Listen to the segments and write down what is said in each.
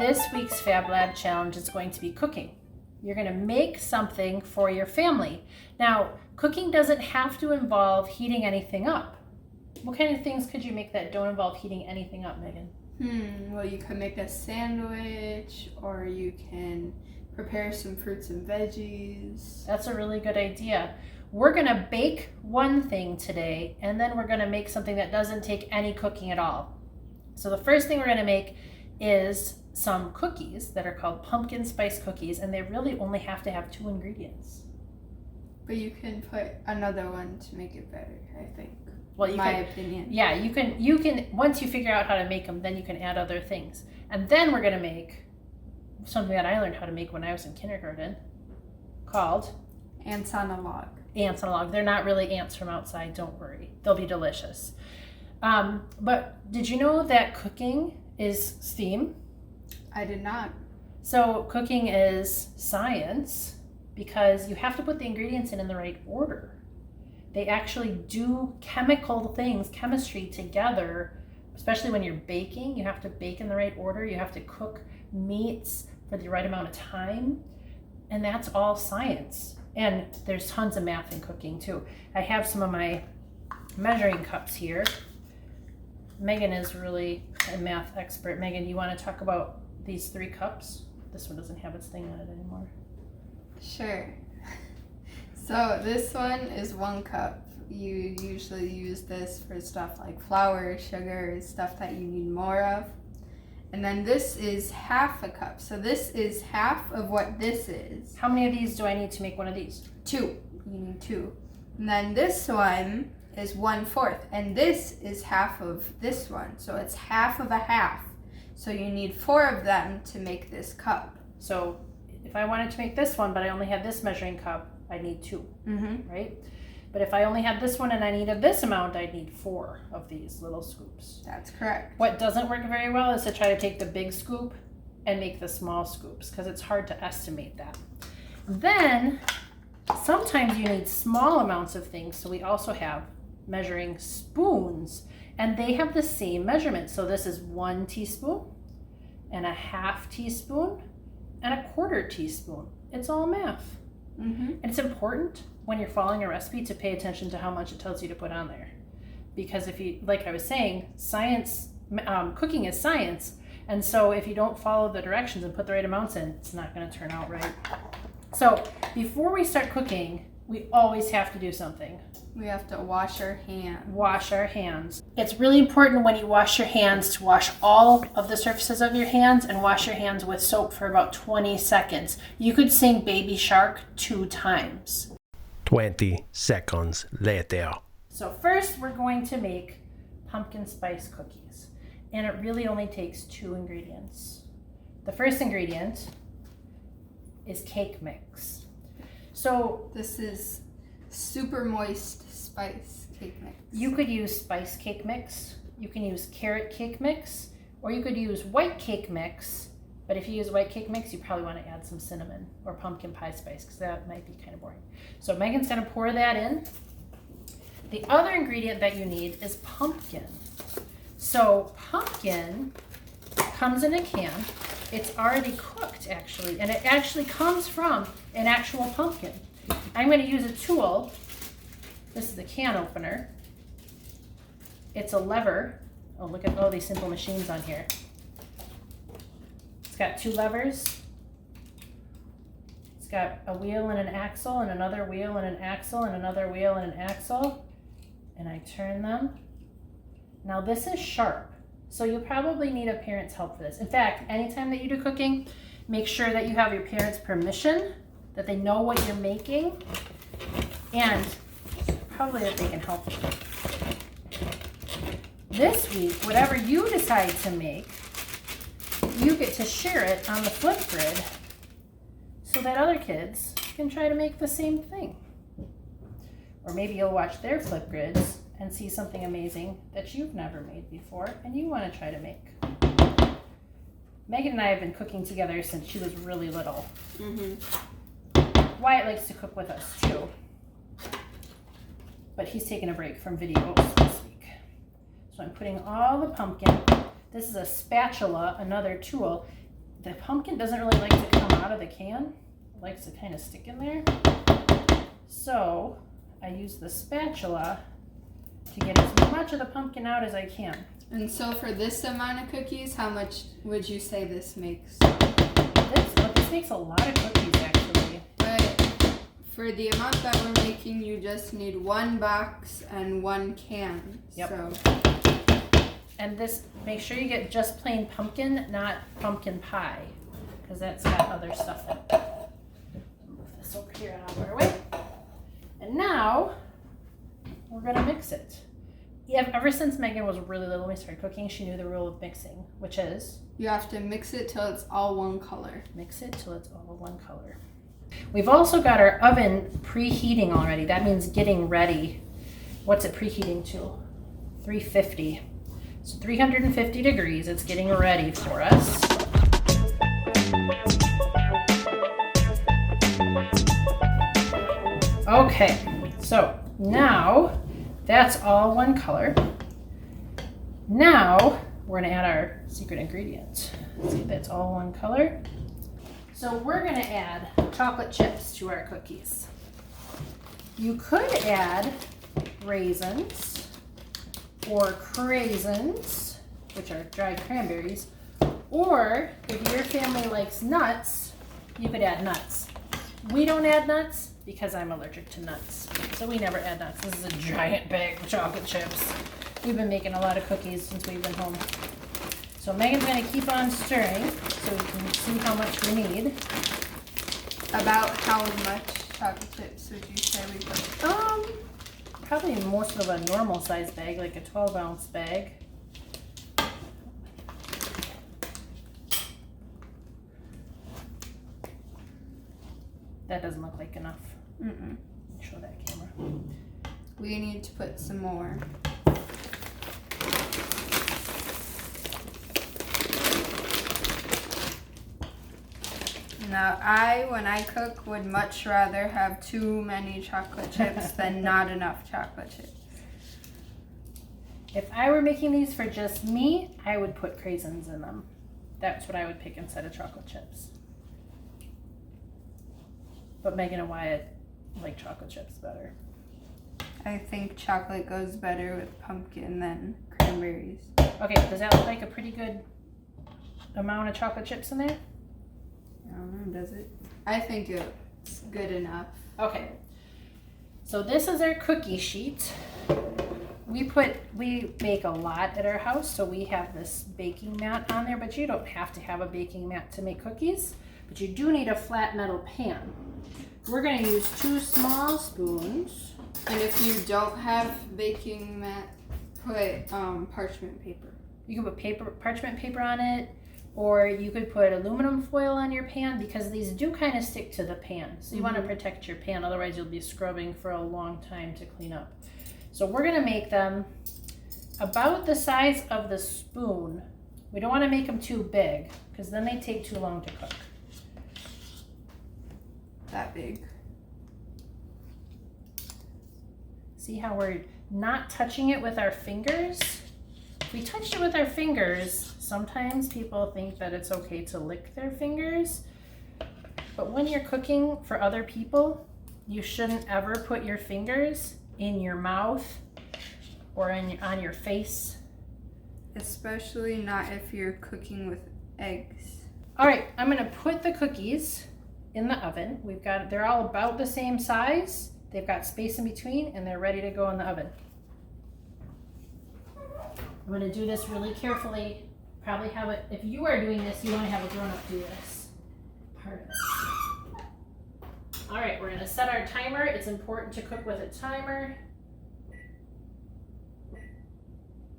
this week's Fab Lab challenge is going to be cooking. You're going to make something for your family. Now, cooking doesn't have to involve heating anything up. What kind of things could you make that don't involve heating anything up, Megan? Well, you could make a sandwich, or you can prepare some fruits and veggies. That's a really good idea. We're going to bake one thing today, and then we're going to make something that doesn't take any cooking at all. So the first thing we're going to make is some cookies that are called pumpkin spice cookies, and they really only have to have 2 ingredients. But you can put another one to make it better, I think. Well, in my opinion. Yeah, you can once you figure out how to make them, then you can add other things. And then we're going to make something that I learned how to make when I was in kindergarten called ants on a log. Ants on a log. They're not really ants from outside, don't worry. They'll be delicious. But did you know that cooking is STEAM? I did not. So cooking is science because you have to put the ingredients in the right order. They actually do chemical things, chemistry together, especially when you're baking. You have to bake in the right order. You have to cook meats for the right amount of time. And that's all science. And there's tons of math in cooking too. I have some of my measuring cups here. Megan is really a math expert. Megan, you want to talk about these 3 cups? This one doesn't have its thing on it anymore. Sure. So this one is 1 cup. You usually use this for stuff like flour, sugar, stuff that you need more of. And then this is half a cup. So this is half of what this is. How many of these do I need to make one of these? 2. You need 2. And then this one is 1/4. And this is half of this one. So it's half of a half. So you need 4 of them to make this cup. So if I wanted to make this one, but I only had this measuring cup, I need 2, right? But if I only had this one and I needed this amount, I'd need 4 of these little scoops. That's correct. What doesn't work very well is to try to take the big scoop and make the small scoops because it's hard to estimate that. Then sometimes you need small amounts of things, so we also have measuring spoons, and they have the same measurement. So this is 1 teaspoon and a 1/2 teaspoon and a 1/4 teaspoon. It's all math. And it's important when you're following a recipe to pay attention to how much it tells you to put on there. Because if you, like I was saying, science, cooking is science. And so if you don't follow the directions and put the right amounts in, it's not going to turn out right. So before we start cooking, we always have to do something. We have to wash our hands. Wash our hands. It's really important when you wash your hands to wash all of the surfaces of your hands and wash your hands with soap for about 20 seconds. You could sing Baby Shark 2 times. 20 seconds later. So first we're going to make pumpkin spice cookies. And it really only takes 2 ingredients. The first ingredient is cake mix. So this is super moist spice cake mix. You could use spice cake mix, you can use carrot cake mix, or you could use white cake mix. But if you use white cake mix, you probably want to add some cinnamon or pumpkin pie spice because that might be kind of boring. So Megan's going to pour that in. The other ingredient that you need is pumpkin. So pumpkin comes in a can. It's already cooked actually, and it actually comes from an actual pumpkin. I'm going to use a tool. This is the can opener. It's a lever. Oh, look at all these simple machines on here. It's got 2 levers. It's got a wheel and an axle and another wheel and an axle and another wheel and an axle. And I turn them. Now this is sharp, so you'll probably need a parent's help for this. In fact, anytime that you do cooking, make sure that you have your parents' permission, that they know what you're making, and probably that they can help you. This week, whatever you decide to make, you get to share it on the Flipgrid so that other kids can try to make the same thing. Or maybe you'll watch their Flipgrids and see something amazing that you've never made before and you want to try to make. Megan and I have been cooking together since she was really little. Wyatt likes to cook with us too, but he's taking a break from videos this week. So I'm putting all the pumpkin. This is a spatula, another tool. the pumpkin doesn't really like to come out of the can. It likes to kind of stick in there. So I use the spatula to get as much of the pumpkin out as I can. And so for this amount of cookies, how much would you say this makes? This makes a lot of cookies actually. But for the amount that we're making, you just need 1 box and 1 can. Yep. So. And this, make sure you get just plain pumpkin, not pumpkin pie, because that's got other stuff in it. Move this over here out of our way. And now we're gonna mix it. Yeah, ever since Megan was really little when we started cooking, she knew the rule of mixing, which is You have to mix it till it's all one color. mix it till it's all one color. We've also got our oven preheating already. That means getting ready. What's it preheating to? 350. So 350 degrees, it's getting ready for us. Okay, so now that's all one color. Now we're gonna add our secret ingredient. See if that's all one color. So we're gonna add chocolate chips to our cookies. You could add raisins or craisins, which are dried cranberries, or if your family likes nuts, you could add nuts. We don't add nuts because I'm allergic to nuts, so we never add nuts. This is a giant bag of chocolate chips. We've been making a lot of cookies since we've been home. So Megan's gonna keep on stirring so we can see how much we need. About how much chocolate chips would you say we put? Probably most of a normal size bag, like a 12-ounce bag. That doesn't look like enough. Mm-mm. Show that camera. We need to put some more. Now, when I cook, would much rather have too many chocolate chips than not enough chocolate chips. If I were making these for just me, I would put craisins in them. That's what I would pick instead of chocolate chips. But Megan and Wyatt like chocolate chips better. I think chocolate goes better with pumpkin than cranberries. Okay, does that look like a pretty good amount of chocolate chips in there? I don't know, does it? I think it's good enough. Okay, so this is our cookie sheet. We bake a lot at our house, so we have this baking mat on there, but you don't have to have a baking mat to make cookies, but you do need a flat metal pan. We're gonna use 2 small spoons. And if you don't have baking mat, put parchment paper. You can put parchment paper on it, or you could put aluminum foil on your pan because these do kind of stick to the pan. So you want to protect your pan, otherwise you'll be scrubbing for a long time to clean up. So we're gonna make them about the size of the spoon. We don't want to make them too big because then they take too long to cook. That big. See how we're not touching it with our fingers? If we touched it with our fingers, sometimes people think that it's okay to lick their fingers. But when you're cooking for other people, you shouldn't ever put your fingers in your mouth or on your face. Especially not if you're cooking with eggs. All right, I'm gonna put the cookies in the oven. They're all about the same size. They've got space in between and they're ready to go in the oven. I'm gonna do this really carefully. Probably have it, if you are doing this, you wanna have a grown-up do this part of it. All right, we're gonna set our timer. It's important to cook with a timer.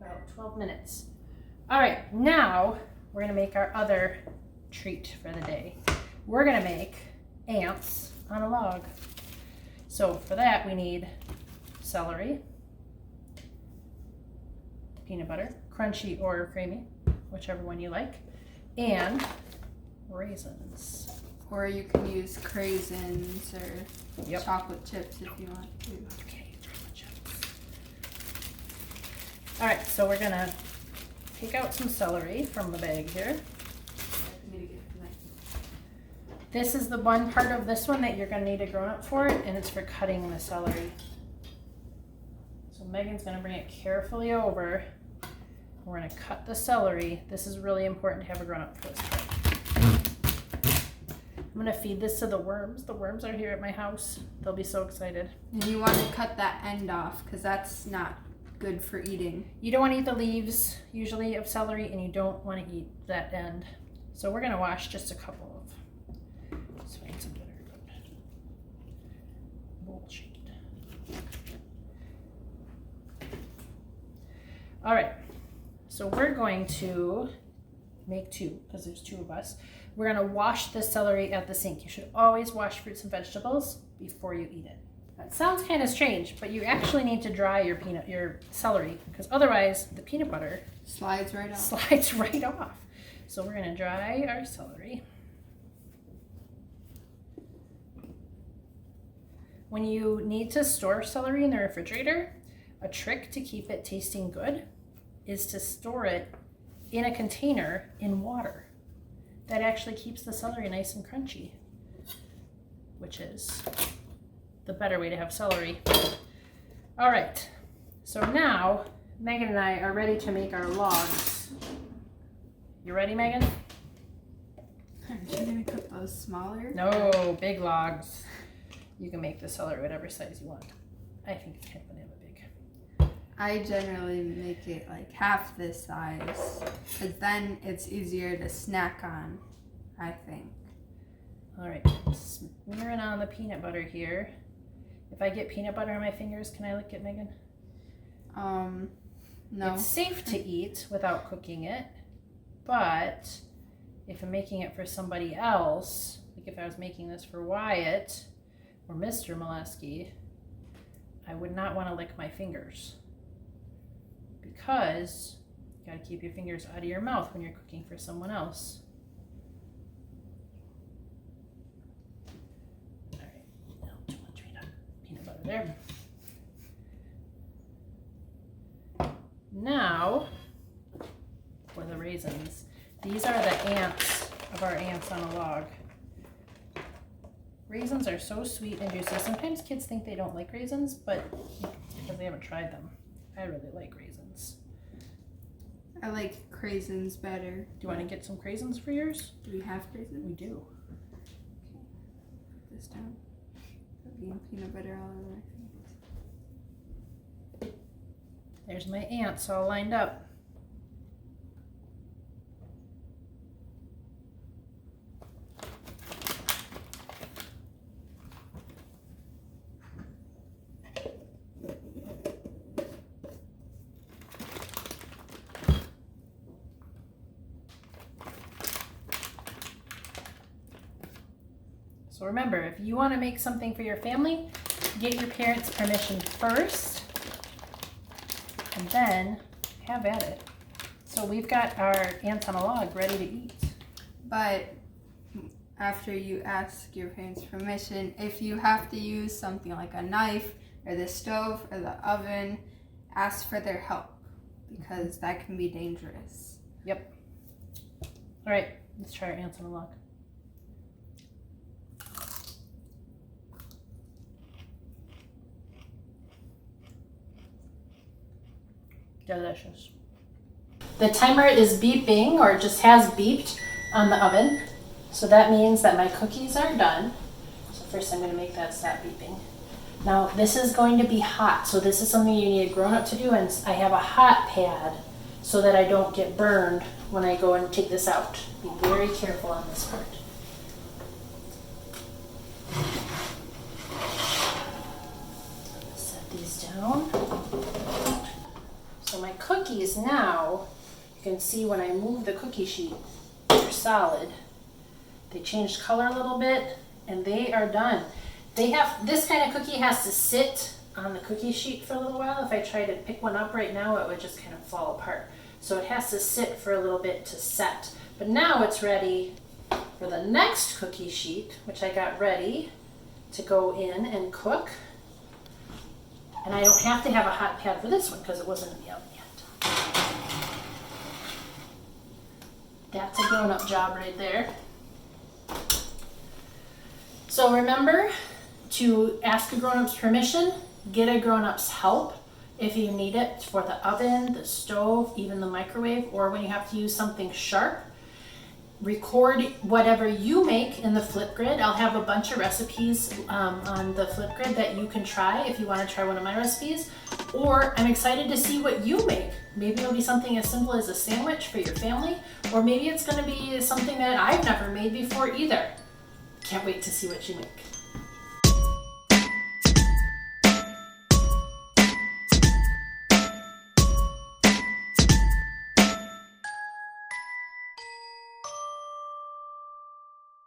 About 12 minutes. All right, now we're gonna make our other treat for the day. We're gonna make ants on a log. So for that we need celery, peanut butter, crunchy or creamy, whichever one you like, and raisins. Or you can use craisins or chocolate chips if you want to. Okay, chocolate chips. All right, so we're gonna take out some celery from the bag here. This is the one part of this one that you're gonna need a grown-up for, and it's for cutting the celery. So Megan's gonna bring it carefully over. We're gonna cut the celery. This is really important to have a grown-up for this part. I'm gonna feed this to the worms. The worms are here at my house. They'll be so excited. And you want to cut that end off because that's not good for eating. You don't want to eat the leaves usually of celery, and you don't want to eat that end. So we're gonna wash just a couple of. Let's find some that are good. Bowl shaped. All right. So we're going to make two because there's two of us. We're gonna wash the celery at the sink. You should always wash fruits and vegetables before you eat it. That sounds kind of strange, but you actually need to dry your celery, because otherwise the peanut butter Slides right off. slides right off. So we're gonna dry our celery. When you need to store celery in the refrigerator, a trick to keep it tasting good is to store it in a container in water. That actually keeps the celery nice and crunchy, which is the better way to have celery. All right, so now Megan and I are ready to make our logs. You ready, Megan? Aren't you gonna cut those smaller? No, big logs. You can make the celery whatever size you want. I think it's kind of gonna have a big. I generally make it like half this size because then it's easier to snack on, I think. All right, smearing on the peanut butter here. If I get peanut butter on my fingers, can I lick it, Megan? No. It's safe to eat without cooking it, but if I'm making it for somebody else, like if I was making this for Wyatt or Mr. Milewski, I would not want to lick my fingers, because you gotta keep your fingers out of your mouth when you're cooking for someone else. All right, no, too much peanut butter there. Now, for the raisins. These are the ants of our ants on a log. Raisins are so sweet and juicy. Sometimes kids think they don't like raisins, but because they haven't tried them. I really like raisins. I like craisins better. Do you want to get some craisins for yours? Do we have craisins? We do. Put this down. Being peanut butter all over my fingers. There's my ants all lined up. So remember, if you want to make something for your family, get your parents' permission first, and then have at it. So we've got our ants on a log ready to eat. But after you ask your parents' permission, if you have to use something like a knife or the stove or the oven, ask for their help, because that can be dangerous. Yep. All right, let's try our ants on a log. Delicious. The timer is beeping, or just has beeped on the oven. So that means that my cookies are done. So first I'm going to make that stop beeping. Now this is going to be hot, so this is something you need a grown-up to do, and I have a hot pad so that I don't get burned when I go and take this out. Be very careful on this part. Set these down. So my cookies now, you can see when I move the cookie sheet, they're solid. They changed color a little bit, and they are done. This kind of cookie has to sit on the cookie sheet for a little while. If I try to pick one up right now, it would just kind of fall apart. So it has to sit for a little bit to set. But now it's ready for the next cookie sheet, which I got ready to go in and cook. And I don't have to have a hot pad for this one because it wasn't in the oven yet. That's a grown-up job right there. So remember to ask a grown-up's permission, get a grown-up's help if you need it for the oven, the stove, even the microwave, or when you have to use something sharp. Record whatever you make in the Flipgrid. I'll have a bunch of recipes on the Flipgrid that you can try if you want to try one of my recipes. Or I'm excited to see what you make. Maybe it'll be something as simple as a sandwich for your family, or maybe it's going to be something that I've never made before either. Can't wait to see what you make.